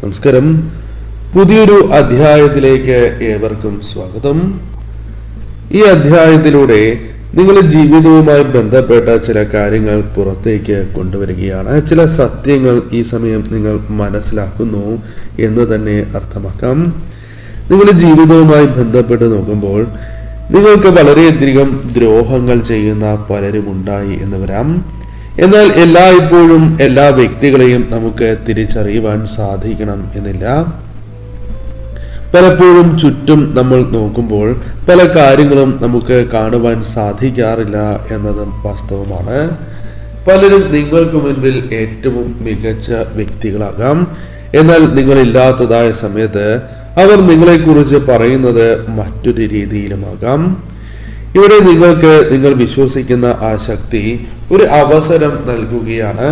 നമസ്കാരം. പുതിയൊരു അധ്യായത്തിലേക്ക് ഏവർക്കും സ്വാഗതം. ഈ അധ്യായത്തിലൂടെ നിങ്ങളുടെ ജീവിതവുമായി ബന്ധപ്പെട്ട ചില കാര്യങ്ങൾ പുറത്തേക്ക് കൊണ്ടുവരികയാണ്. ചില സത്യങ്ങൾ ഈ സമയം നിങ്ങൾ മനസ്സിലാക്കുന്നു എന്ന് തന്നെ അർത്ഥമാക്കാം. നിങ്ങളുടെ ജീവിതവുമായി ബന്ധപ്പെട്ട് നോക്കുമ്പോൾ നിങ്ങൾക്ക് വളരെയധികം ദ്രോഹങ്ങൾ ചെയ്യുന്ന പലരും ഉണ്ടായി എന്ന് വരാം. എന്നാൽ എല്ലായ്പ്പോഴും എല്ലാ വ്യക്തികളെയും നമുക്ക് തിരിച്ചറിയുവാൻ സാധിക്കണം എന്നില്ല. പലപ്പോഴും ചുറ്റും നമ്മൾ നോക്കുമ്പോൾ പല കാര്യങ്ങളും നമുക്ക് കാണുവാൻ സാധിക്കാറില്ല എന്നതും വാസ്തവമാണ്. പലരും നിങ്ങൾക്ക് മുൻപിൽ ഏറ്റവും മികച്ച വ്യക്തികളാകാം. എന്നാൽ നിങ്ങളില്ലാത്തതായ സമയത്ത് അവർ നിങ്ങളെക്കുറിച്ച് പറയുന്നത് മറ്റൊരു രീതിയിലുമാകാം. ഇവിടെ നിങ്ങൾ വിശ്വസിക്കുന്ന ആ ശക്തി ഒരു അവസരം നൽകുകയാണ്.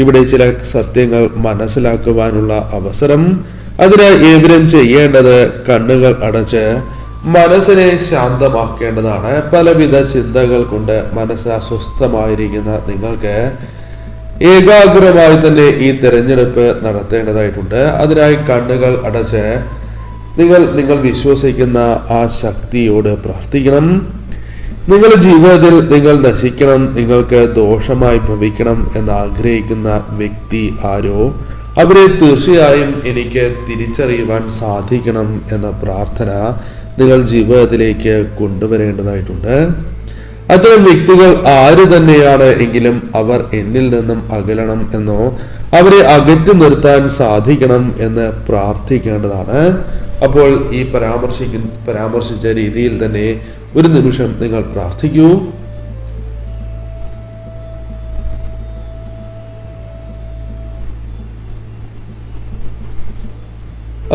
ഇവിടെ ചില സത്യങ്ങൾ മനസ്സിലാക്കുവാനുള്ള അവസരം. അതിനായി ഏവരും ചെയ്യേണ്ടത് കണ്ണുകൾ അടച്ച് മനസ്സിനെ ശാന്തമാക്കേണ്ടതാണ്. പലവിധ ചിന്തകൾ കൊണ്ട് മനസ്സ് അസ്വസ്ഥമായിരിക്കുന്ന നിങ്ങൾക്ക് ഏകാഗ്രമായി തന്നെ ഈ തിരഞ്ഞെടുപ്പ് നടത്തേണ്ടതായിട്ടുണ്ട്. അതിനായി കണ്ണുകൾ അടച്ച് നിങ്ങൾ വിശ്വസിക്കുന്ന ആ ശക്തിയോട് പ്രാർത്ഥിക്കണം. നിങ്ങളുടെ ജീവിതത്തിൽ നിങ്ങൾ നശിക്കണം, നിങ്ങൾക്ക് ദോഷമായി ഭവിക്കണം എന്ന് ആഗ്രഹിക്കുന്ന വ്യക്തി ആരോ അവരെ തീർച്ചയായും എനിക്ക് തിരിച്ചറിയുവാൻ സാധിക്കണം എന്ന പ്രാർത്ഥന നിങ്ങൾ ജീവിതത്തിലേക്ക് കൊണ്ടുവരേണ്ടതായിട്ടുണ്ട്. അത്തരം വ്യക്തികൾ ആര് തന്നെയാണ് എങ്കിലും അവർ എന്നിൽ നിന്നും അകലണം എന്നോ അവരെ അകറ്റി നിർത്താൻ സാധിക്കണം എന്ന് പ്രാർത്ഥിക്കേണ്ടതാണ്. അപ്പോൾ ഈ പരാമർശിച്ച രീതിയിൽ തന്നെ ഒരു നിമിഷം നിങ്ങൾ പ്രാർത്ഥിക്കൂ.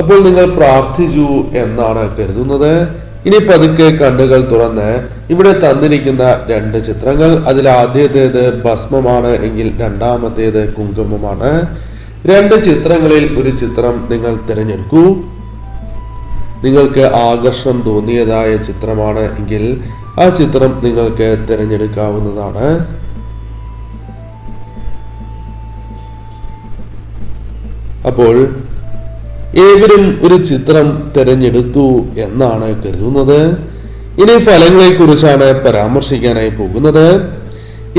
അപ്പോൾ നിങ്ങൾ പ്രാർത്ഥിച്ചു എന്നാണ് കരുതുന്നത്. ഇനി പതുക്കെ കണ്ണുകൾ തുറന്ന് ഇവിടെ തന്നിരിക്കുന്ന 2 ചിത്രങ്ങൾ, അതിൽ ആദ്യത്തേത് ഭസ്മമാണ് എങ്കിൽ രണ്ടാമത്തേത് കുങ്കുമമാണ്. 2 ചിത്രങ്ങളിൽ ഒരു ചിത്രം നിങ്ങൾ തിരഞ്ഞെടുക്കൂ. നിങ്ങൾക്ക് ആകർഷണം തോന്നിയതായ ചിത്രമാണ് എങ്കിൽ ആ ചിത്രം നിങ്ങൾക്ക് തിരഞ്ഞെടുക്കാവുന്നതാണ്. അപ്പോൾ ഏവരും ഒരു ചിത്രം തിരഞ്ഞെടുത്തു എന്നാണ് കരുതുന്നത്. ഇനി ഫലങ്ങളെ കുറിച്ചാണ് പരാമർശിക്കാനായി പോകുന്നത്.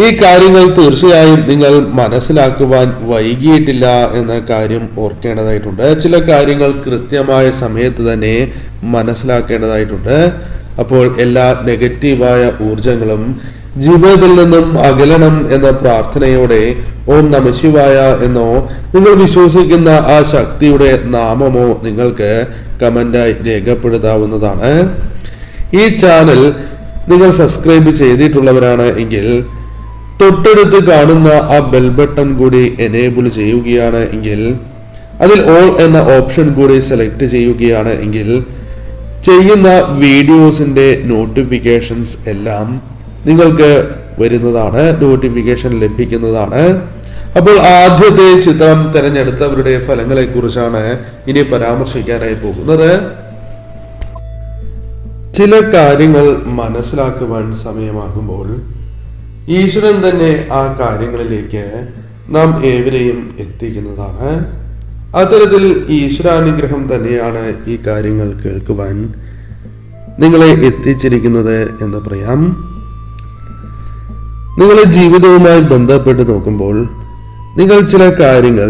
ഈ കാര്യങ്ങൾ തീർച്ചയായും നിങ്ങൾ മനസ്സിലാക്കുവാൻ വൈകിയിട്ടില്ല എന്ന കാര്യം ഓർക്കേണ്ടതായിട്ടുണ്ട്. ചില കാര്യങ്ങൾ കൃത്യമായ സമയത്ത് തന്നെ മനസ്സിലാക്കേണ്ടതായിട്ടുണ്ട്. അപ്പോൾ എല്ലാ നെഗറ്റീവായ ഊർജങ്ങളും ജീവിതത്തിൽ നിന്നും അകലണം എന്ന പ്രാർത്ഥനയോടെ ഓം നമഃശിവായ എന്നോ നിങ്ങൾ വിശ്വസിക്കുന്ന ആ ശക്തിയുടെ നാമമോ നിങ്ങൾക്ക് കമന്റായി രേഖപ്പെടുത്താവുന്നതാണ്. ഈ ചാനൽ നിങ്ങൾ സബ്സ്ക്രൈബ് ചെയ്തിട്ടുള്ളവരാണ് എങ്കിൽ തൊട്ടടുത്ത് കാണുന്ന ആ ബെൽ ബട്ടൺ കൂടി എനേബിൾ ചെയ്യുകയാണ് എങ്കിൽ, അതിൽ ഓൾ എന്ന ഓപ്ഷൻ കൂടി സെലക്ട് ചെയ്യുകയാണ് എങ്കിൽ ചെയ്യുന്ന വീഡിയോസിന്റെ നോട്ടിഫിക്കേഷൻസ് എല്ലാം നിങ്ങൾക്ക് വരുന്നതാണ്, നോട്ടിഫിക്കേഷൻ ലഭിക്കുന്നതാണ്. അപ്പോൾ ആദ്യത്തെ ചിത്രം തിരഞ്ഞെടുത്തവരുടെ ഫലങ്ങളെ കുറിച്ചാണ് ഇനി പരാമർശിക്കാനായി പോകുന്നത്. ചില കാര്യങ്ങൾ മനസ്സിലാക്കുവാൻ സമയമാകുമ്പോൾ ഈശ്വരൻ തന്നെ ആ കാര്യങ്ങളിലേക്ക് നാം ഏവരെയും എത്തിക്കുന്നതാണ്. അത്തരത്തിൽ ഈശ്വരാനുഗ്രഹം തന്നെയാണ് ഈ കാര്യങ്ങൾ കേൾക്കുവാൻ നിങ്ങളെ എത്തിച്ചിരിക്കുന്നത് എന്ന് പറയാം. നിങ്ങളുടെ ജീവിതവുമായി ബന്ധപ്പെട്ട് നോക്കുമ്പോൾ നിങ്ങൾ ചില കാര്യങ്ങൾ,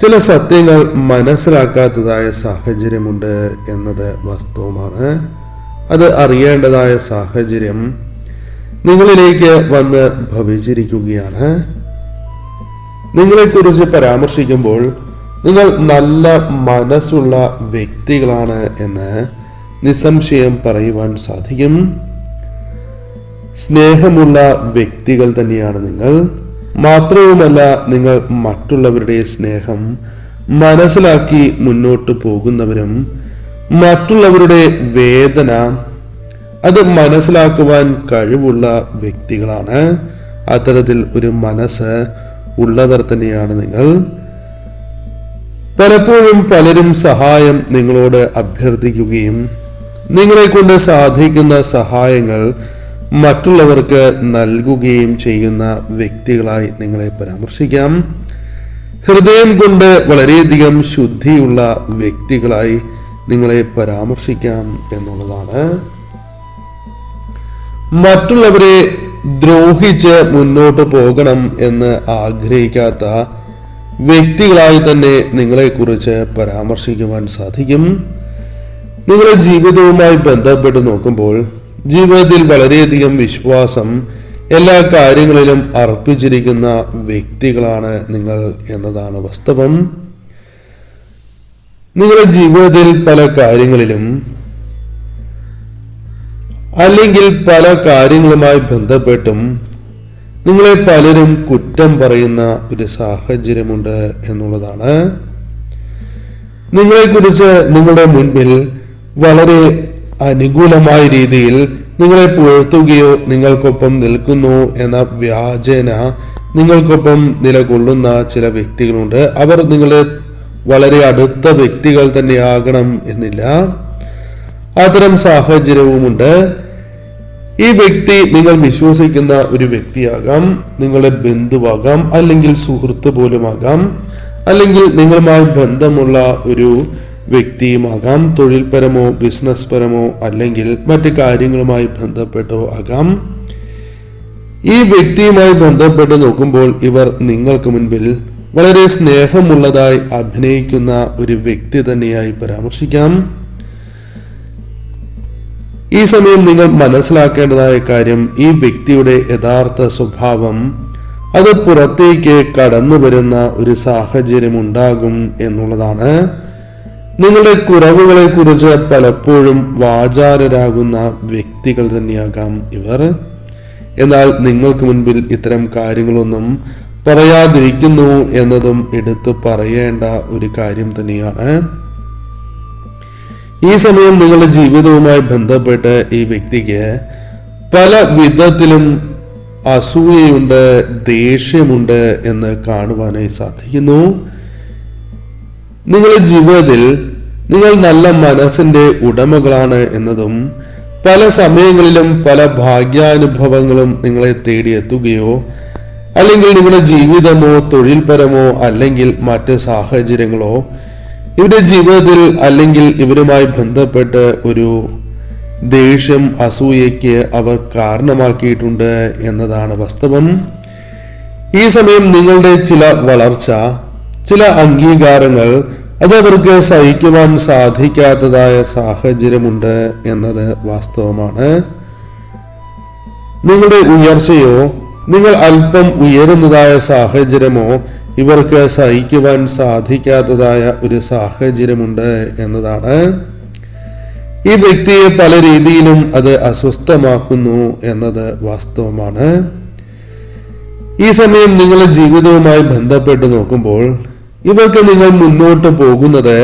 ചില സത്യങ്ങൾ മനസ്സിലാക്കാത്തതായ സാഹചര്യമുണ്ട് എന്നത് വാസ്തവമാണ്. അത് അറിയേണ്ടതായ സാഹചര്യം നിങ്ങളിലേക്ക് വന്ന് ഭവിച്ചിരിക്കുകയാണ്. നിങ്ങളെക്കുറിച്ച് പരാമർശിക്കുമ്പോൾ നിങ്ങൾ നല്ല മനസ്സുള്ള വ്യക്തികളാണ് എന്ന് നിസ്സംശയം പറയുവാൻ സാധിക്കും. സ്നേഹമുള്ള വ്യക്തികൾ തന്നെയാണ് നിങ്ങൾ. മാത്രവുമല്ല, നിങ്ങൾ മറ്റുള്ളവരുടെ സ്നേഹം മനസ്സിലാക്കി മുന്നോട്ട് പോകുന്നവരും മറ്റുള്ളവരുടെ വേദന അത് മനസ്സിലാക്കുവാൻ കഴിവുള്ള വ്യക്തികളാണ്. അത്തരത്തിൽ ഒരു മനസ്സ് ഉള്ളവർ തന്നെയാണ് നിങ്ങൾ. പലപ്പോഴും പലരും സഹായം നിങ്ങളോട് അഭ്യർത്ഥിക്കുകയും നിങ്ങളെ കൊണ്ട് സാധിക്കുന്ന സഹായങ്ങൾ മറ്റുള്ളവർക്ക് നൽകുകയും ചെയ്യുന്ന വ്യക്തികളായി നിങ്ങളെ പരാമർശിക്കാം. ഹൃദയം കൊണ്ട് വളരെയധികം ശുദ്ധിയുള്ള വ്യക്തികളായി നിങ്ങളെ പരാമർശിക്കാം എന്നുള്ളതാണ്. മറ്റുള്ളവരെ ദ്രോഹിച്ച് മുന്നോട്ട് പോകണം എന്ന് ആഗ്രഹിക്കാത്ത വ്യക്തികളായി തന്നെ നിങ്ങളെക്കുറിച്ച് പരാമർശിക്കുവാൻ സാധിക്കും. നിങ്ങളുടെ ജീവിതവുമായി ബന്ധപ്പെട്ട് നോക്കുമ്പോൾ ജീവിതത്തിൽ വളരെയധികം വിശ്വാസം എല്ലാ കാര്യങ്ങളിലും അർപ്പിച്ചിരിക്കുന്ന വ്യക്തികളാണ് നിങ്ങൾ എന്നതാണ് വാസ്തവം. നിങ്ങളുടെ ജീവിതത്തിൽ പല കാര്യങ്ങളിലും അല്ലെങ്കിൽ പല കാര്യങ്ങളുമായി ബന്ധപ്പെട്ടും നിങ്ങളെ പലരും കുറ്റം പറയുന്ന ഒരു സാഹചര്യമുണ്ട് എന്നുള്ളതാണ്. നിങ്ങളെക്കുറിച്ച് നിങ്ങളുടെ മുൻപിൽ വളരെ അനുകൂലമായ രീതിയിൽ നിങ്ങളെ പുകഴ്ത്തുകയോ നിങ്ങൾക്കൊപ്പം നിൽക്കുന്നു എന്ന വ്യാജേന നിങ്ങൾക്കൊപ്പം നിലകൊള്ളുന്ന ചില വ്യക്തികളുണ്ട്. അവർ നിങ്ങളുടെ വളരെ അടുത്ത വ്യക്തികൾ തന്നെയാകണം എന്നില്ല. അത്തരം സാഹചര്യവുമുണ്ട്. ഈ വ്യക്തി നിങ്ങൾ വിശ്വസിക്കുന്ന ഒരു വ്യക്തിയാകാം, നിങ്ങളുടെ ബന്ധുവാകാം, അല്ലെങ്കിൽ സുഹൃത്ത് പോലുമാകാം, അല്ലെങ്കിൽ നിങ്ങളുമായി ബന്ധമുള്ള ഒരു വ്യക്തിയുമാകാം, തൊഴിൽപരമോ ബിസിനസ് പരമോ അല്ലെങ്കിൽ മറ്റു കാര്യങ്ങളുമായി ബന്ധപ്പെട്ടോ ആകാം. ഈ വ്യക്തിയുമായി ബന്ധപ്പെട്ട് നോക്കുമ്പോൾ ഇവർ നിങ്ങൾക്ക് മുൻപിൽ വളരെ സ്നേഹമുള്ളതായി അഭിനയിക്കുന്ന ഒരു വ്യക്തി തന്നെയായി പരാമർശിക്കാം. ഈ സമയം നിങ്ങൾ മനസ്സിലാക്കേണ്ടതായ കാര്യം, ഈ വ്യക്തിയുടെ യഥാർത്ഥ സ്വഭാവം അത് പുറത്തേക്ക് കടന്നു വരുന്ന ഒരു സാഹചര്യം ഉണ്ടാകും എന്നുള്ളതാണ്. നിങ്ങളുടെ കുറവുകളെ കുറിച്ച് പലപ്പോഴും വാചാരരാകുന്ന വ്യക്തികൾ തന്നെയാകാം ഇവർ. എന്നാൽ നിങ്ങൾക്ക് മുൻപിൽ ഇത്തരം കാര്യങ്ങളൊന്നും പറയാതിരിക്കുന്നു എന്നതും എടുത്തു പറയേണ്ട ഒരു കാര്യം തന്നെയാണ്. ഈ സമയം നിങ്ങളുടെ ജീവിതവുമായി ബന്ധപ്പെട്ട് ഈ വ്യക്തിക്ക് പല വിധത്തിലും അസൂയയുണ്ട്, ദേഷ്യമുണ്ട് എന്ന് കാണുവാനായി സാധിക്കുന്നു. നിങ്ങളുടെ ജീവിതത്തിൽ നിങ്ങൾ നല്ല മനസ്സിന്റെ ഉടമകളാണ് എന്നതും പല സമയങ്ങളിലും പല ഭാഗ്യാനുഭവങ്ങളും നിങ്ങളെ തേടിയെത്തുകയോ അല്ലെങ്കിൽ നിങ്ങളുടെ ജീവിതമോ തൊഴിൽപരമോ അല്ലെങ്കിൽ മറ്റ് സാഹചര്യങ്ങളോ ഇവരുടെ ജീവിതത്തിൽ അല്ലെങ്കിൽ ഇവരുമായി ബന്ധപ്പെട്ട് ഒരു ദേഷ്യം, അസൂയയ്ക്ക് അവർ കാരണമാക്കിയിട്ടുണ്ട് എന്നതാണ് വാസ്തവം. ഈ സമയം നിങ്ങളുടെ ചില വളർച്ച, ചില അംഗീകാരങ്ങൾ അത് അവർക്ക് സഹിക്കുവാൻ സാധിക്കാത്തതായ സാഹചര്യമുണ്ട് എന്നത് വാസ്തവമാണ്. നിങ്ങളുടെ ഉയർച്ചയോ നിങ്ങൾ അല്പം ഉയരുന്നതായ സാഹചര്യമോ ഇവർക്ക് സഹിക്കുവാൻ സാധിക്കാത്തതായ ഒരു സാഹചര്യമുണ്ട് എന്നതാണ്. ഈ വ്യക്തിയെ പല രീതിയിലും അത് അസ്വസ്ഥമാക്കുന്നു എന്നത് വാസ്തവമാണ്. ഈ സമയം നിങ്ങളുടെ ജീവിതവുമായി ബന്ധപ്പെട്ട് നോക്കുമ്പോൾ ഇവർക്ക് നിങ്ങൾ മുന്നോട്ട് പോകുന്നത്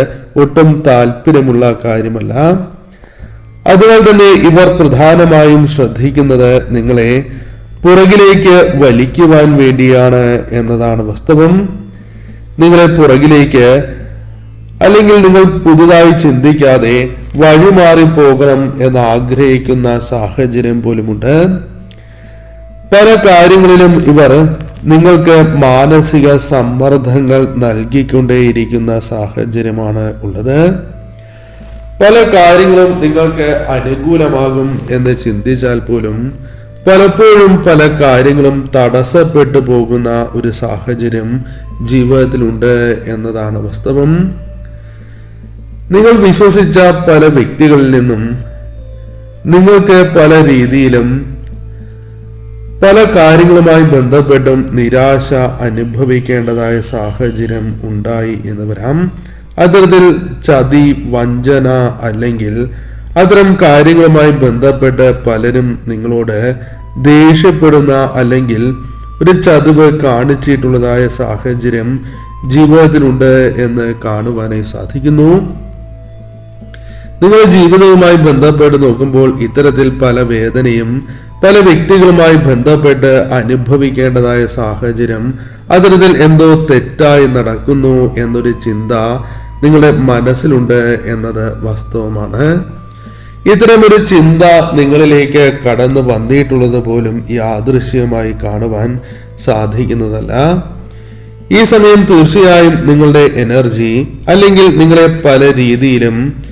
ഒട്ടും താല്പര്യമുള്ള കാര്യമല്ല. അതിനാൽ തന്നെ ഇവർ പ്രധാനമായും ശ്രദ്ധിക്കുന്നത് നിങ്ങളെ പുറകിലേക്ക് വലിക്കുവാൻ വേണ്ടിയാണ് എന്നതാണ് വാസ്തവം. നിങ്ങളെ പുറകിലേക്ക് അല്ലെങ്കിൽ നിങ്ങൾ പുതുതായി ചിന്തിക്കാതെ വഴിമാറി പോകണം എന്ന് ആഗ്രഹിക്കുന്ന സാഹചര്യം പോലുമുണ്ട്. പല കാര്യങ്ങളിലും ഇവർ നിങ്ങൾക്ക് മാനസിക സമ്മർദ്ദങ്ങൾ നൽകിക്കൊണ്ടേയിരിക്കുന്ന സാഹചര്യമാണ് ഉള്ളത്. പല കാര്യങ്ങളും നിങ്ങൾക്ക് അനുകൂലമാകും എന്ന് ചിന്തിച്ചാൽ പോലും പലപ്പോഴും പല കാര്യങ്ങളും തടസ്സപ്പെട്ടു പോകുന്ന ഒരു സാഹചര്യം ജീവിതത്തിലുണ്ട് എന്നതാണ് വാസ്തവം. നിങ്ങൾ വിശ്വസിച്ച പല വ്യക്തികളിൽ നിന്നും നിങ്ങൾക്ക് പല രീതിയിലും പല കാര്യങ്ങളുമായി ബന്ധപ്പെട്ടും നിരാശ അനുഭവിക്കേണ്ടതായ സാഹചര്യം ഉണ്ടായി എന്ന് വരാം. അത്തരത്തിൽ ചതി, വഞ്ചന അല്ലെങ്കിൽ അത്തരം കാര്യങ്ങളുമായി ബന്ധപ്പെട്ട് പലരും നിങ്ങളോട് ദേഷ്യപ്പെടുന്ന അല്ലെങ്കിൽ ഒരു ചതിവ് കാണിച്ചിട്ടുള്ളതായ സാഹചര്യം ജീവിതത്തിലുണ്ട് എന്ന് കാണുവാനായി സാധിക്കുന്നു. നിങ്ങളുടെ ജീവിതവുമായി ബന്ധപ്പെട്ട് നോക്കുമ്പോൾ ഇത്തരത്തിൽ പല വേദനയും പല വ്യക്തികളുമായി ബന്ധപ്പെട്ട് അനുഭവിക്കേണ്ടതായ സാഹചര്യം, അത്തരത്തിൽ എന്തോ തെറ്റായി നടക്കുന്നു എന്നൊരു ചിന്ത നിങ്ങളുടെ മനസ്സിലുണ്ട് എന്നത് വാസ്തവമാണ്. ഇത്തരമൊരു ചിന്ത നിങ്ങളിലേക്ക് കടന്നു വന്നിട്ടുള്ളത് പോലും യാദൃശ്യമായി കാണുവാൻ സാധിക്കുന്നതല്ല. ഈ സമയം തീർച്ചയായും നിങ്ങളുടെ എനർജി അല്ലെങ്കിൽ നിങ്ങളെ പല രീതിയിലും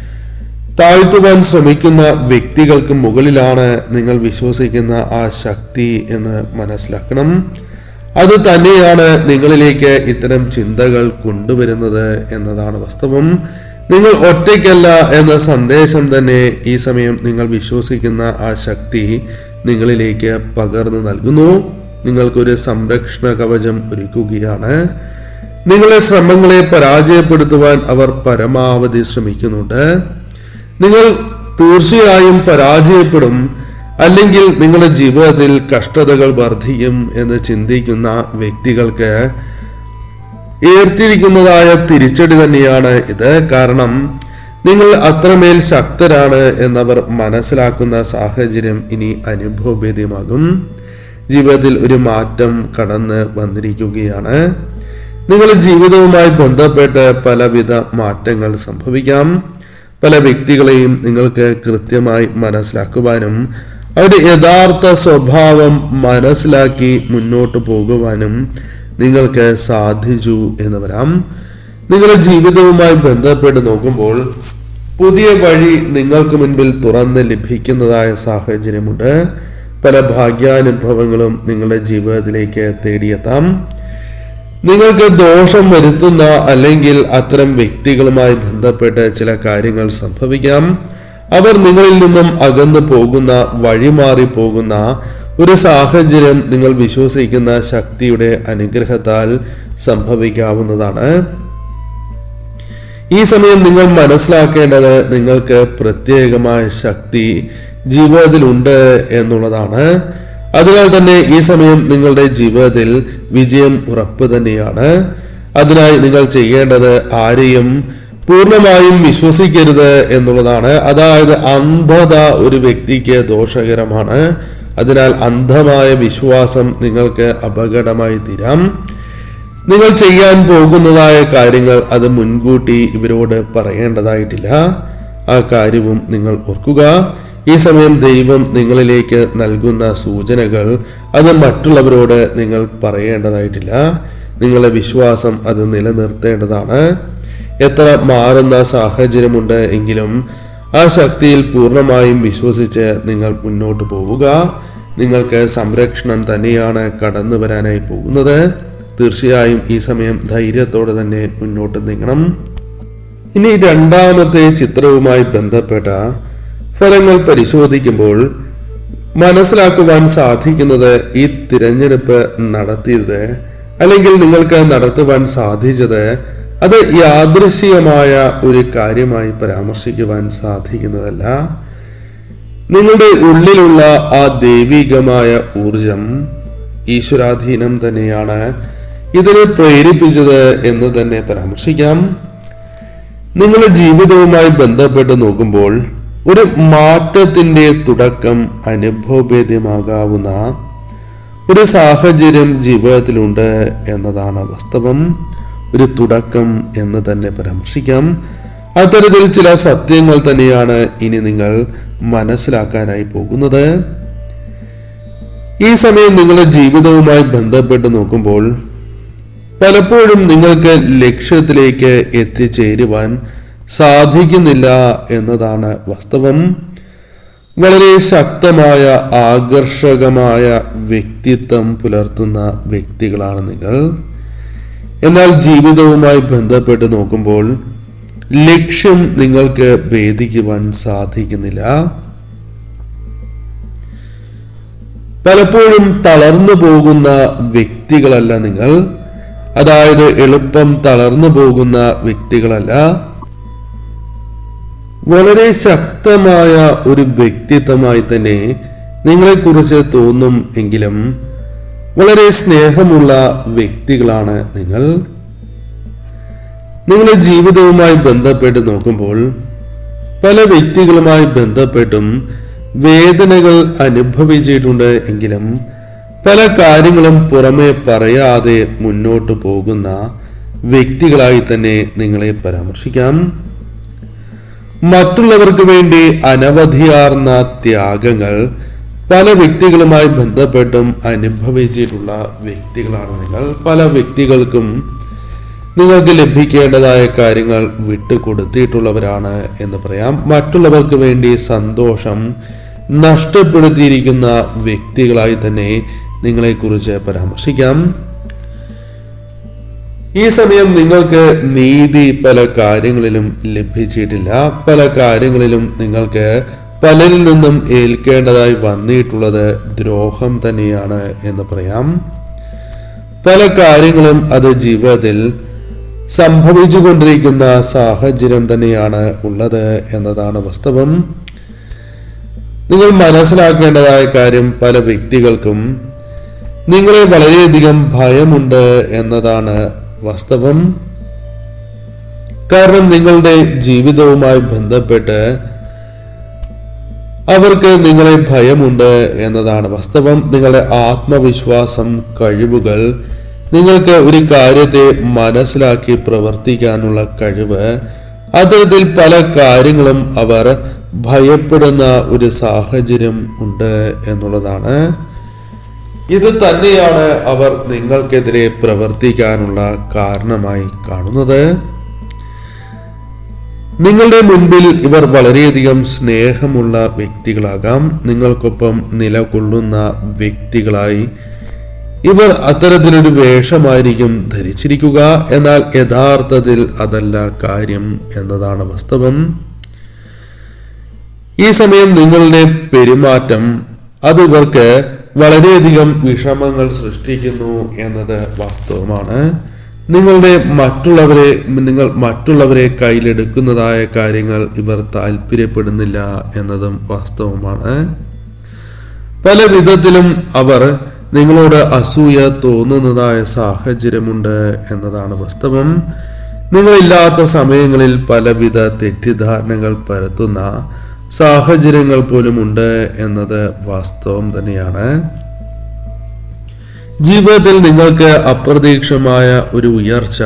താഴ്ത്തുവാൻ ശ്രമിക്കുന്ന വ്യക്തികൾക്ക് മുകളിലാണ് നിങ്ങൾ വിശ്വസിക്കുന്ന ആ ശക്തി എന്ന് മനസ്സിലാക്കണം. അത് തന്നെയാണ് നിങ്ങളിലേക്ക് ഇത്തരം ചിന്തകൾ കൊണ്ടുവരുന്നത് എന്നതാണ് വാസ്തവം. നിങ്ങൾ ഒറ്റയ്ക്കല്ല എന്ന സന്ദേശം തന്നെ ഈ സമയം നിങ്ങൾ വിശ്വസിക്കുന്ന ആ ശക്തി നിങ്ങളിലേക്ക് പകർന്നു നൽകുന്നു. നിങ്ങൾക്കൊരു സംരക്ഷണ കവചം ഒരുക്കുകയാണ്. നിങ്ങളുടെ ശ്രമങ്ങളെ പരാജയപ്പെടുത്തുവാൻ അവർ പരമാവധി ശ്രമിക്കുന്നുണ്ട്. നിങ്ങൾ തീർച്ചയായും പരാജയപ്പെടും, അല്ലെങ്കിൽ നിങ്ങളുടെ ജീവിതത്തിൽ കഷ്ടതകൾ വർദ്ധിക്കും എന്ന് ചിന്തിക്കുന്ന വ്യക്തികൾക്ക് ഏർത്തിരിക്കുന്നതായ തിരിച്ചടി തന്നെയാണ് ഇത്. കാരണം നിങ്ങൾ അത്രമേൽ ശക്തരാണ് എന്നവർ മനസ്സിലാക്കുന്ന സാഹചര്യം ഇനി അനുഭവവേദ്യമാകും. ജീവിതത്തിൽ ഒരു മാറ്റം കടന്ന് വന്നിരിക്കുകയാണ്. നിങ്ങളുടെ ജീവിതവുമായി ബന്ധപ്പെട്ട് പലവിധ മാറ്റങ്ങൾ സംഭവിക്കാം. പല വ്യക്തികളെയും നിങ്ങൾക്ക് കൃത്യമായി മനസ്സിലാക്കുവാനും അവരുടെ യഥാർത്ഥ സ്വഭാവം മനസ്സിലാക്കി മുന്നോട്ട് പോകുവാനും നിങ്ങൾക്ക് സാധിച്ചു എന്ന് വരാം. നിങ്ങളുടെ ജീവിതവുമായി ബന്ധപ്പെട്ട് നോക്കുമ്പോൾ പുതിയ വഴി നിങ്ങൾക്ക് മുൻപിൽ തുറന്ന് ലഭിക്കുന്നതായ സാഹചര്യമുണ്ട്. പല ഭാഗ്യാനുഭവങ്ങളും നിങ്ങളുടെ ജീവിതത്തിലേക്ക് തേടിയെത്താം. നിങ്ങൾക്ക് ദോഷം വരുത്തുന്ന അല്ലെങ്കിൽ അത്തരം വ്യക്തികളുമായി ബന്ധപ്പെട്ട് ചില കാര്യങ്ങൾ സംഭവിക്കാം. അവർ നിങ്ങളിൽ നിന്നും അകന്നു പോകുന്ന, വഴിമാറി പോകുന്ന ഒരു സാഹചര്യം നിങ്ങൾ വിശ്വസിക്കുന്ന ശക്തിയുടെ അനുഗ്രഹത്താൽ സംഭവിക്കാവുന്നതാണ്. ഈ സമയം നിങ്ങൾ മനസ്സിലാക്കേണ്ടത് നിങ്ങൾക്ക് പ്രത്യേകമായ ശക്തി ജീവിതത്തിലുണ്ട് എന്നുള്ളതാണ്. അതിനാൽ തന്നെ ഈ സമയം നിങ്ങളുടെ ജീവിതത്തിൽ വിജയം ഉറപ്പ് തന്നെയാണ്. അതിനായി നിങ്ങൾ ചെയ്യേണ്ടത് ആരെയും പൂർണ്ണമായും വിശ്വസിക്കരുത് എന്നുള്ളതാണ്. അതായത് അന്ധത ഒരു വ്യക്തിക്ക് ദോഷകരമാണ്. അതിനാൽ അന്ധമായ വിശ്വാസം നിങ്ങൾക്ക് അപകടമായി തീരാം. നിങ്ങൾ ചെയ്യാൻ പോകുന്നതായ കാര്യങ്ങൾ അത് മുൻകൂട്ടി ഇവരോട് പറയേണ്ടതായിട്ടില്ല. ആ കാര്യവും നിങ്ങൾ ഓർക്കുക. ഈ സമയം ദൈവം നിങ്ങളിലേക്ക് നൽകുന്ന സൂചനകൾ അത് മറ്റുള്ളവരോട് നിങ്ങൾ പറയേണ്ടതായിട്ടില്ല. നിങ്ങളുടെ വിശ്വാസം അത് നിലനിർത്തേണ്ടതാണ്. എത്ര മാറുന്ന സാഹചര്യമുണ്ട് എങ്കിലും ആ ശക്തിയിൽ പൂർണ്ണമായും വിശ്വസിച്ച് നിങ്ങൾ മുന്നോട്ട് പോവുക. നിങ്ങൾക്ക് സംരക്ഷണം തന്നെയാണ് കടന്നു വരാനായി പോകുന്നത്. തീർച്ചയായും ഈ സമയം ധൈര്യത്തോടെ തന്നെ മുന്നോട്ട് നീങ്ങണം. ഇനി രണ്ടാമത്തെ ചിത്രവുമായി ബന്ധപ്പെട്ട ഫലങ്ങൾ പരിശോധിക്കുമ്പോൾ മനസ്സിലാക്കുവാൻ സാധിക്കുന്നത് ഈ തിരഞ്ഞെടുപ്പ് നടത്തിയത് അല്ലെങ്കിൽ നിങ്ങൾക്ക് നടത്തുവാൻ സാധിച്ചത് അത് യാദൃശ്ചികമായ ഒരു കാര്യമായി പരാമർശിക്കുവാൻ സാധിക്കുന്നതല്ല. നിങ്ങളുടെ ഉള്ളിലുള്ള ആ ദൈവികമായ ഊർജം, ഈശ്വരാധീനം തന്നെയാണ് ഇതിനെ പ്രേരിപ്പിച്ചത് എന്ന് തന്നെ പരാമർശിക്കാം. നിങ്ങളുടെ ജീവിതവുമായി ബന്ധപ്പെട്ട് നോക്കുമ്പോൾ ഒരു മാറ്റത്തിന്റെ തുടക്കം അനുഭവവേദ്യമാകാവുന്ന ഒരു സാഹചര്യം ജീവിതത്തിലുണ്ട് എന്നതാണ് വാസ്തവം. ഒരു തുടക്കം എന്ന് തന്നെ പരാമർശിക്കാം. അത്തരത്തിൽ ചില സത്യങ്ങൾ തന്നെയാണ് ഇനി നിങ്ങൾ മനസ്സിലാക്കാനായി പോകുന്നത്. ഈ സമയം നിങ്ങളുടെ ജീവിതവുമായി ബന്ധപ്പെട്ട് നോക്കുമ്പോൾ പലപ്പോഴും നിങ്ങൾക്ക് ലക്ഷ്യത്തിലേക്ക് എത്തിച്ചേരുവാൻ സാധിക്കുന്നില്ല എന്നതാണ് വാസ്തവം. വളരെ ശക്തമായ ആകർഷകമായ വ്യക്തിത്വം പുലർത്തുന്ന വ്യക്തികളാണ് നിങ്ങൾ. എന്നാൽ ജീവിതവുമായി ബന്ധപ്പെട്ട് നോക്കുമ്പോൾ ലക്ഷ്യം നിങ്ങൾക്ക് ഭേദിക്കുവാൻ സാധിക്കുന്നില്ല. പലപ്പോഴും തളർന്നു പോകുന്ന വ്യക്തികളല്ല നിങ്ങൾ. അതായത് എളുപ്പം തളർന്നു പോകുന്ന വ്യക്തികളല്ല. വളരെ ശക്തമായ ഒരു വ്യക്തിത്വമായി തന്നെ നിങ്ങളെക്കുറിച്ച് തോന്നും എങ്കിലും വളരെ സ്നേഹമുള്ള വ്യക്തികളാണ് നിങ്ങൾ. നിങ്ങളുടെ ജീവിതവുമായി ബന്ധപ്പെട്ട് നോക്കുമ്പോൾ പല വ്യക്തികളുമായി ബന്ധപ്പെട്ടും വേദനകൾ അനുഭവിച്ചിട്ടുണ്ട് എങ്കിലും പല കാര്യങ്ങളും പുറമെ പറയാതെ മുന്നോട്ട് പോകുന്ന വ്യക്തികളായി തന്നെ നിങ്ങളെ പരാമർശിക്കാം. മറ്റുള്ളവർക്ക് വേണ്ടി അനവധിയാർന്ന ത്യാഗങ്ങൾ പല വ്യക്തികളുമായി ബന്ധപ്പെട്ടും അനുഭവിച്ചിട്ടുള്ള വ്യക്തികളാണ് നിങ്ങൾ. പല വ്യക്തികൾക്കും നിങ്ങൾക്ക് ലഭിക്കേണ്ടതായ കാര്യങ്ങൾ വിട്ടുകൊടുത്തിട്ടുള്ളവരാണ് എന്ന് പറയാം. മറ്റുള്ളവർക്ക് വേണ്ടി സന്തോഷം നഷ്ടപ്പെടുത്തിയിരിക്കുന്ന വ്യക്തികളായി തന്നെ നിങ്ങളെക്കുറിച്ച് പരാമർശിക്കാം. ഈ സമയം നിങ്ങൾക്ക് നീതി പല കാര്യങ്ങളിലും ലഭിച്ചിട്ടില്ല. പല കാര്യങ്ങളിലും നിങ്ങൾക്ക് പലരിൽ നിന്നും ഏൽക്കേണ്ടതായി വന്നിട്ടുള്ളത് ദ്രോഹം തന്നെയാണ് എന്ന് പറയാം. പല കാര്യങ്ങളും അത് ജീവിതത്തിൽ സംഭവിച്ചുകൊണ്ടിരിക്കുന്ന സാഹചര്യം തന്നെയാണ് ഉള്ളത് എന്നതാണ് വാസ്തവം. നിങ്ങൾ മനസ്സിലാക്കേണ്ടതായ കാര്യം, പല വ്യക്തികൾക്കും നിങ്ങളെ വളരെയധികം ഭയമുണ്ട് എന്നതാണ് വാസ്തവം. കാരണം നിങ്ങളുടെ ജീവിതവുമായി ബന്ധപ്പെട്ട് അവർക്ക് നിങ്ങളെ ഭയമുണ്ട് എന്നതാണ് വാസ്തവം. നിങ്ങളുടെ ആത്മവിശ്വാസം, കഴിവുകൾ, നിങ്ങൾക്ക് ഒരു കാര്യത്തെ മനസ്സിലാക്കി പ്രവർത്തിക്കാനുള്ള കഴിവ്, അത്തരത്തിൽ പല കാര്യങ്ങളും അവർ ഭയപ്പെടുന്ന ഒരു സാഹചര്യം ഉണ്ട് എന്നുള്ളതാണ്. ഇത് തന്നെയാണ് അവർ നിങ്ങൾക്കെതിരെ പ്രവർത്തിക്കാനുള്ള കാരണമായി കാണുന്നത്. നിങ്ങളുടെ മുൻപിൽ ഇവർ വളരെയധികം സ്നേഹമുള്ള വ്യക്തികളാകാം. നിങ്ങൾക്കൊപ്പം നിലകൊള്ളുന്ന വ്യക്തികളായി ഇവർ അത്തരത്തിലൊരു വേഷമായിരിക്കും ധരിച്ചിരിക്കുക. എന്നാൽ യഥാർത്ഥത്തിൽ അതല്ല കാര്യം എന്നതാണ് വാസ്തവം. ഈ സമയം നിങ്ങളുടെ പെരുമാറ്റം അത് ഇവർക്ക് വളരെയധികം വിഷമങ്ങൾ സൃഷ്ടിക്കുന്നു എന്നത് വാസ്തവമാണ്. നിങ്ങൾ മറ്റുള്ളവരെ കയ്യിലെടുക്കുന്നതായ കാര്യങ്ങൾ ഇവർ താല്പര്യപ്പെടുന്നില്ല എന്നതും വാസ്തവമാണ്. പല വിധത്തിലും അവർ നിങ്ങളോട് അസൂയ തോന്നുന്നതായ സാഹചര്യമുണ്ട് എന്നതാണ് വാസ്തവം. നിങ്ങളില്ലാത്ത സമയങ്ങളിൽ പലവിധ തെറ്റിദ്ധാരണകൾ പരത്തുന്ന സാഹചര്യങ്ങൾ പോലും ഉണ്ട് എന്നത് വാസ്തവം തന്നെയാണ്. ജീവിതത്തിൽ നിങ്ങൾക്ക് അപ്രതീക്ഷിതമായ ഒരു ഉയർച്ച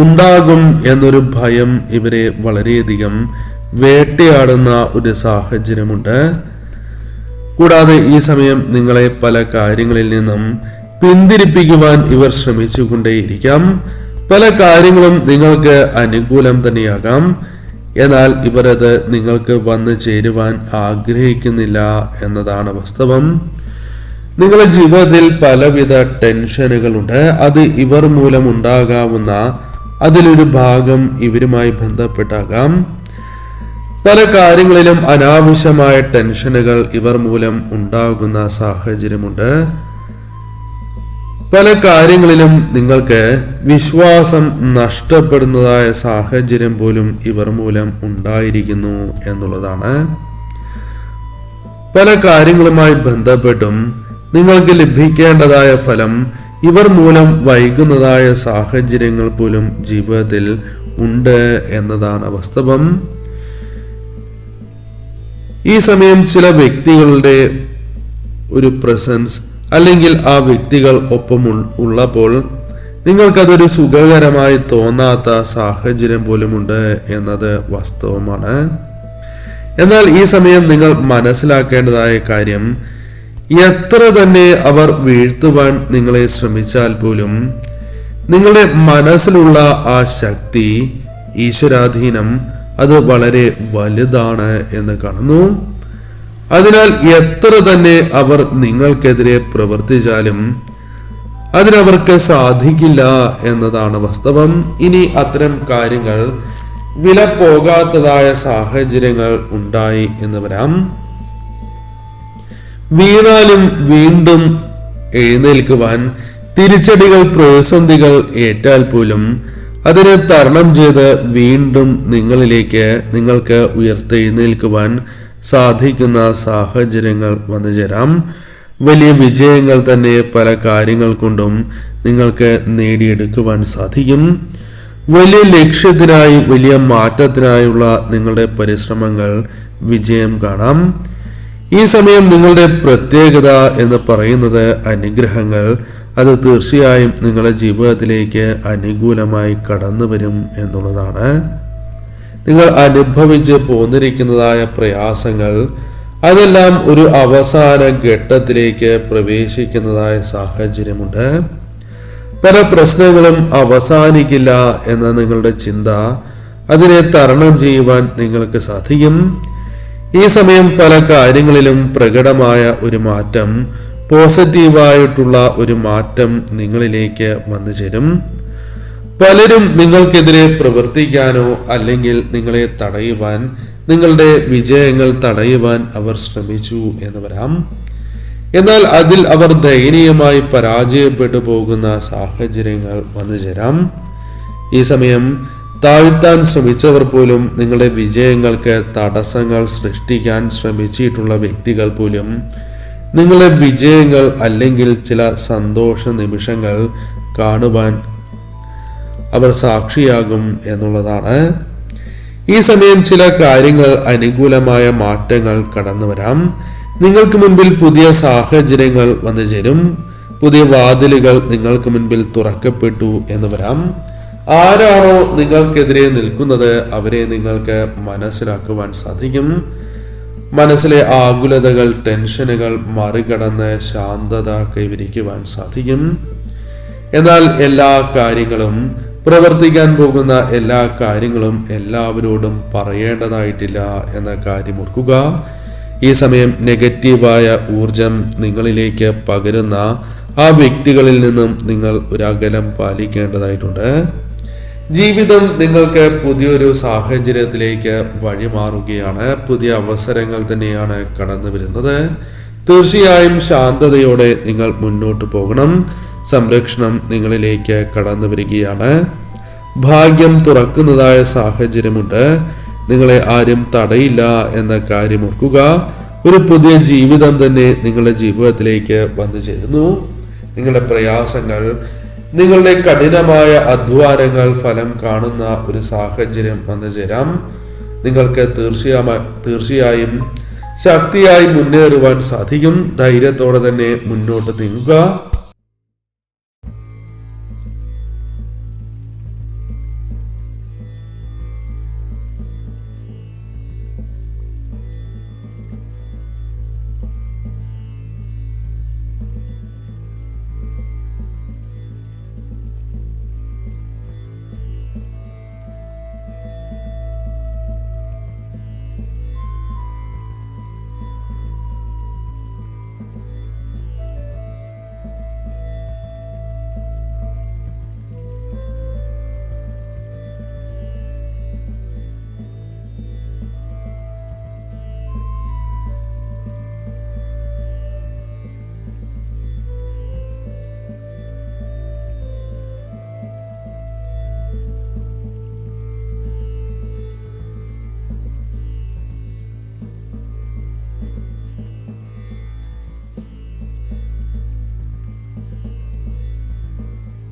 ഉണ്ടാകും എന്നൊരു ഭയം ഇവരെ വളരെയധികം വേട്ടയാടുന്ന ഒരു സാഹചര്യമുണ്ട്. കൂടാതെ ഈ സമയം നിങ്ങളെ പല കാര്യങ്ങളിൽ നിന്നും പിന്തിരിപ്പിക്കുവാൻ ഇവർ ശ്രമിച്ചുകൊണ്ടേയിരിക്കാം. പല കാര്യങ്ങളും നിങ്ങൾക്ക് അനുകൂലം തന്നെയാകാം. എന്നാൽ ഇവരത് നിങ്ങൾക്ക് വന്നു ചേരുവാൻ ആഗ്രഹിക്കുന്നില്ല എന്നതാണ് വാസ്തവം. നിങ്ങളുടെ ജീവിതത്തിൽ പലവിധ ടെൻഷനുകളുണ്ട്. അത് ഇവർ മൂലം ഉണ്ടാകാവുന്ന അതിലൊരു ഭാഗം ഇവരുമായി ബന്ധപ്പെട്ടാകാം. പല കാര്യങ്ങളിലും അനാവശ്യമായ ടെൻഷനുകൾ ഇവർ മൂലം ഉണ്ടാകുന്ന സാഹചര്യമുണ്ട്. പല കാര്യങ്ങളിലും നിങ്ങൾക്ക് വിശ്വാസം നഷ്ടപ്പെടുന്നതായ സാഹചര്യം പോലും ഇവർ മൂലം ഉണ്ടായിരിക്കുന്നു എന്നുള്ളതാണ്. പല കാര്യങ്ങളുമായി ബന്ധപ്പെട്ടും നിങ്ങൾക്ക് ലഭിക്കേണ്ടതായ ഫലം ഇവർ മൂലം വൈകുന്നതായ സാഹചര്യങ്ങൾ പോലും ജീവിതത്തിൽ ഉണ്ട് എന്നതാണ് വാസ്തവം. ഈ സമയം ചില വ്യക്തികളുടെ ഒരു പ്രസൻസ് അല്ലെങ്കിൽ ആ വ്യക്തികൾ ഒപ്പം ഉള്ളപ്പോൾ നിങ്ങൾക്കതൊരു സുഖകരമായി തോന്നാത്ത സാഹചര്യം പോലുമുണ്ട് എന്നത് വാസ്തവമാണ്. എന്നാൽ ഈ സമയം നിങ്ങൾ മനസ്സിലാക്കേണ്ടതായ കാര്യം, എത്ര തന്നെ അവർ വീഴ്ത്തുവാൻ നിങ്ങളെ ശ്രമിച്ചാൽ പോലും നിങ്ങളുടെ മനസ്സിലുള്ള ആ ശക്തി, ഈശ്വരാധീനം, അത് വളരെ വലുതാണ് എന്ന് കാണുന്നു. അതിനാൽ എത്ര തന്നെ അവർ നിങ്ങൾക്കെതിരെ പ്രവർത്തിച്ചാലും അതിനവർക്ക് സാധിക്കില്ല എന്നതാണ് വാസ്തവം. ഇനി അത്തരം കാര്യങ്ങൾ വില പോകാത്തതായ സാഹചര്യങ്ങൾ ഉണ്ടായി എന്ന് വരാം. വീണാലും വീണ്ടും എഴുന്നേൽക്കുവാൻ, തിരിച്ചടികൾ, പ്രതിസന്ധികൾ ഏറ്റാൽ പോലും അതിനെ തരണം ചെയ്ത് വീണ്ടും നിങ്ങൾക്ക് ഉയർത്തെഴുന്നേൽക്കുവാൻ സാധിക്കുന്ന സാഹചര്യങ്ങൾ വന്നു ചേരാം. വലിയ വിജയങ്ങൾ തന്നെ പല കാര്യങ്ങൾ കൊണ്ടും നിങ്ങൾക്ക് നേടിയെടുക്കുവാൻ സാധിക്കും. വലിയ ലക്ഷ്യത്തിനായി, വലിയ മാറ്റത്തിനായുള്ള നിങ്ങളുടെ പരിശ്രമങ്ങൾ വിജയം കാണാം. ഈ സമയം നിങ്ങളുടെ പ്രത്യേകത എന്ന് പറയുന്നത് അനുഗ്രഹങ്ങൾ. അത് തീർച്ചയായും നിങ്ങളുടെ ജീവിതത്തിലേക്ക് അനുകൂലമായി കടന്നു വരും എന്നുള്ളതാണ്. നിങ്ങൾ അനുഭവിച്ച് പോന്നിരിക്കുന്നതായ പ്രയാസങ്ങൾ അതെല്ലാം ഒരു അവസാന ഘട്ടത്തിലേക്ക് പ്രവേശിക്കുന്നതായ സാഹചര്യമുണ്ട്. പല പ്രശ്നങ്ങളും അവസാനിക്കില്ല എന്ന നിങ്ങളുടെ ചിന്ത, അതിനെ തരണം ചെയ്യുവാൻ നിങ്ങൾക്ക് സാധിക്കും. ഈ സമയം പല കാര്യങ്ങളിലും പ്രകടമായ ഒരു മാറ്റം, പോസിറ്റീവായിട്ടുള്ള ഒരു മാറ്റം നിങ്ങളിലേക്ക് വന്നു ചേരും. പലരും നിങ്ങൾക്കെതിരെ പ്രവർത്തിക്കാനോ അല്ലെങ്കിൽ നിങ്ങളെ തടയുവാൻ, നിങ്ങളുടെ വിജയങ്ങൾ തടയുവാൻ അവർ ശ്രമിച്ചു എന്ന് വരാം. എന്നാൽ അതിൽ അവർ ദയനീയമായി പരാജയപ്പെട്ടു പോകുന്ന സാഹചര്യങ്ങൾ വന്നു ചേരാം. ഈ സമയം താഴ്ത്താൻ ശ്രമിച്ചവർ പോലും, നിങ്ങളുടെ വിജയങ്ങൾക്ക് തടസ്സങ്ങൾ സൃഷ്ടിക്കാൻ ശ്രമിച്ചിട്ടുള്ള വ്യക്തികൾ പോലും നിങ്ങളുടെ വിജയങ്ങൾ അല്ലെങ്കിൽ ചില സന്തോഷ നിമിഷങ്ങൾ കാണുവാൻ അവർ സാക്ഷിയാകും എന്നുള്ളതാണ്. ഈ സമയം ചില കാര്യങ്ങൾ, അനുകൂലമായ മാറ്റങ്ങൾ കടന്നു വരാം. നിങ്ങൾക്ക് മുൻപിൽ പുതിയ സാഹചര്യങ്ങൾ വന്നു ചേരും. പുതിയ വാതിലുകൾ നിങ്ങൾക്ക് മുൻപിൽ തുറക്കപ്പെട്ടു എന്ന് വരാം. ആരാണോ നിങ്ങൾക്കെതിരെ നിൽക്കുന്നത് അവരെ നിങ്ങൾക്ക് മനസ്സിലാക്കുവാൻ സാധിക്കും. മനസ്സിലെ ആകുലതകൾ, ടെൻഷനുകൾ മറികടന്ന് ശാന്തത കൈവരിക്കുവാൻ സാധിക്കും. എന്നാൽ എല്ലാ കാര്യങ്ങളും, പ്രവർത്തിക്കാൻ പോകുന്ന എല്ലാ കാര്യങ്ങളും എല്ലാവരോടും പറയേണ്ടതായിട്ടില്ല എന്ന കാര്യം ഓർക്കുക. ഈ സമയം നെഗറ്റീവായ ഊർജം നിങ്ങളിലേക്ക് പകരുന്ന ആ വ്യക്തികളിൽ നിന്നും നിങ്ങൾ ഒരു അകലം പാലിക്കേണ്ടതായിട്ടുണ്ട്. ജീവിതം നിങ്ങൾക്ക് പുതിയൊരു സാഹചര്യത്തിലേക്ക് വഴിമാറുകയാണ്. പുതിയ അവസരങ്ങൾ തന്നെയാണ് കടന്നു വരുന്നത്. തീർച്ചയായും ശാന്തതയോടെ നിങ്ങൾ മുന്നോട്ട് പോകണം. സംരക്ഷണം നിങ്ങളിലേക്ക് കടന്നു വരികയാണ്. ഭാഗ്യം തുറക്കുന്നതായ സാഹചര്യമുണ്ട്. നിങ്ങളെ ആരും തടയില്ല എന്ന കാര്യം ഓർക്കുക. ഒരു പുതിയ ജീവിതം തന്നെ നിങ്ങളുടെ ജീവിതത്തിലേക്ക് വന്നു ചേരുന്നു. നിങ്ങളുടെ പ്രയാസങ്ങൾ, നിങ്ങളുടെ കഠിനമായ അധ്വാനങ്ങൾ ഫലം കാണുന്ന ഒരു സാഹചര്യം വന്നു ചേരാം. നിങ്ങൾക്ക് തീർച്ചയായും ശക്തിയായി മുന്നേറുവാൻ സാധിക്കും. ധൈര്യത്തോടെ തന്നെ മുന്നോട്ട് നീങ്ങുക.